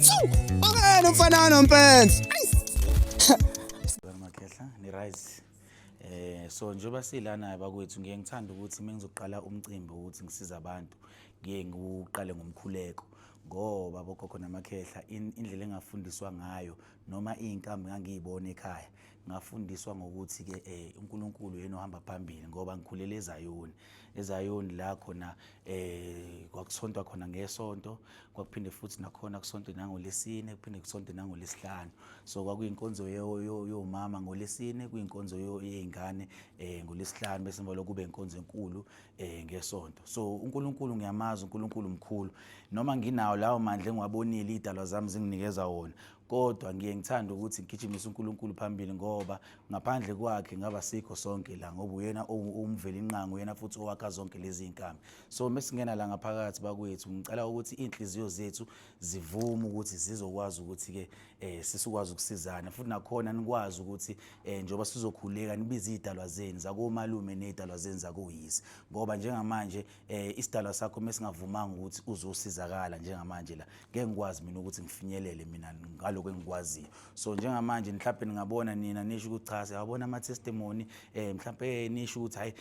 Akena umfana nompensi. Makhehla ni rise. So njengoba silana bakwethu ngiye ngithanda ukuthi mengizoqala umcimbi ukuthi ngisiza abantu ngiye ngiqale ngomkhuleko ngoba bogogo namakhehla indlela engafundiswa ngayo noma izinkambi ngangiyibona ekhaya ngafundiswa ngokuthi ke uNkulunkulu yena ohamba phambili ngoba ngikhulele eZayoni la khona kwakusontwa khona ngesonto kwakuphinde futhi nakhona kusonto nangoLesine kuphinde kusonto nangoLesihlanu so kwakuyinkonzo yomama ngoLesine kuyinkonzo yezingane ngoLesihlanu bese manje kube inkonzo enkulu ngesonto so uNkulunkulu ngiyamazi uNkulunkulu mkhulu noma nginawo lawo mandla engiwabonile idalwa zami zinginikeza wona kodwa ngiye ngithanda ukuthi ngigijimise uNkulunkulu phambili ngoba ngaphandle kwakhe ngaba sikho sonke la ngoba uyena umveli inqango uyena futhi owakha zonke lezi inkambi so mesingena la ngaphakathi bakwethu ngicela ukuthi inhliziyo zethu zivume ukuthi zizokwazi ukuthi ke sisukwazi ukusizana futhi nakhona nikwazi ukuthi njengoba sizokhuleka nibize idalwa zenu zakomalume nedalwa zenu zakoyisi ngoba njengamanje isidalwa sakho mesingavumanga ukuthi uzosizakala njengamanje la ngeke ngikwazi mina ukuthi ngifinyelele mina ngalokho engikwaziyo so njengamanje mhlawumbe ningabona nina nisho ukuthi cha siyabona ama testimony mhlawumbe nisho ukuthi hayi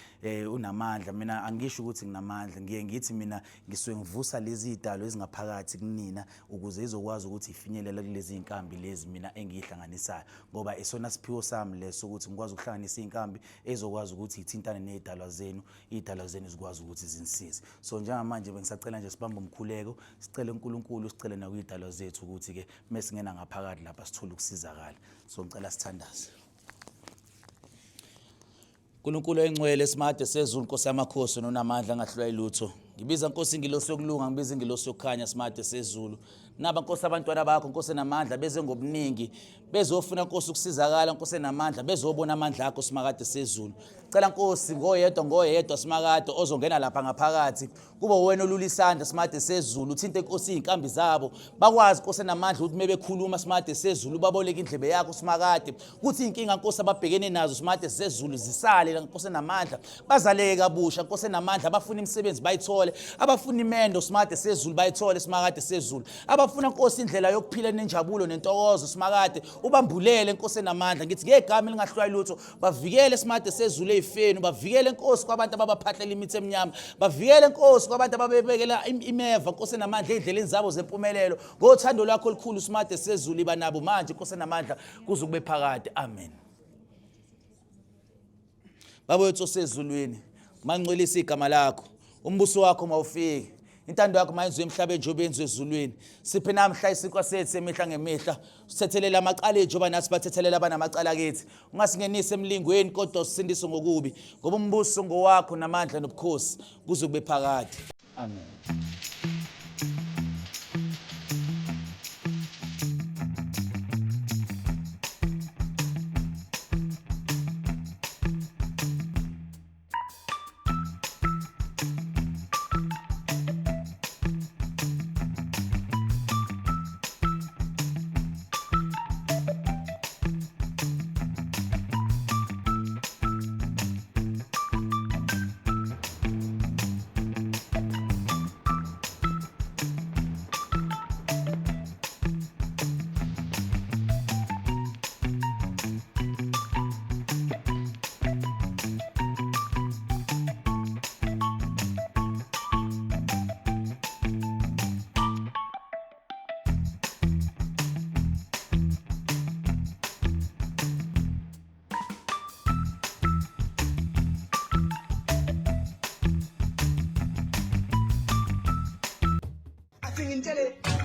unamandla mina angisho ukuthi nginamandla ngiye ngithi mina ngisuke ngivusa lezi idalo ezingaphakathi kunina ukuze izokwazi ukuthi ifinyelele kulezi inkambi lezi mina engihlanganisayo ngoba isona siphiwo sami leso ukuthi ngikwazi ukuhlanganisa inkambi ezokwazi ukuthi ithintane nezidalwa zenu idalwa zenu zikwazi ukuthi zinisize so njengamanje bengisacela nje sibambe umkhuleko sicele uNkulunkulu sicele nakwidalwa zethu ukuthi ke mesingena ngaphakathi lapha sithola ukusizakala so ngicela sithandaze uNkulunkulu engcwele esimade sezulu Nkosi yamakhosi nonamandla angahlulwa ilutho ngibiza Nkosi ingilosi yokulunga ngibiza ingilosi yokukhanya simade sezulu naba Nkosi abantwana bakho Nkosi enamandla beze ngobuningi bezofuna Nkosi ukusizakala Nkosi enamandla bezobona amandla akho simakade sezulu cela Nkosi ngoyedwa simakade ozongena lapha ngaphakathi kube wena olula isandla simade sezulu uthinte Nkosi izinkambi zabo bakwazi Nkosi enamandla ukuthi mebekhuluma simade sezulu baboleka indlebe yakho simakade kuthi inkinga Nkosi ababhekene nazo simade sezulu zisale la Nkosi enamandla bazaleke kabusha Nkosi enamandla abafuna imisebenzi bayithole abafuna imendo simade sezulu bayithole simakade sezulu abafuna Nkosi indlela yokuphila nenjabulo nentokozo simakade ubambulele Nkosi enamandla ngithi ngegama elingahlwa ilutho bavikele simade sezulu ezifeni bavikele Nkosi kwabantu ababaphahlela imithi eminyama bavikele Nkosi kwabantu ababebekela imeva Nkosi enamandla endleleni zabo zempumelelo ngothando lwakho olukhulu simade sezulu ibanabo manje Nkosi enamandla kuze kube phakade amen Baba wethu osezulwini mangcwelisa igama lakho umbuso wakho mawufike intando yakho mayenziwe emhlabeni njengoba yenziwe ezulwini siphe namhla isinkwa sethu semihla ngemihla sithethelela amaqala njengoba nathi bathethelela abanamacala kithi ungasingenise emlingweni kodwa usindise ngokubi ngoba umbuso ngowakho namandla nobukhosi kuze kube phakade amen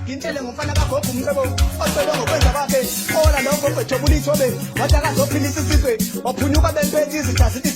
ngintshele ngomfana kagogo umcebo ocebe ngokwenza kwakhe ola lokho kwejobula ithobe wathi akazophilisa isizwe waphunyuka bentwethu izitha zithi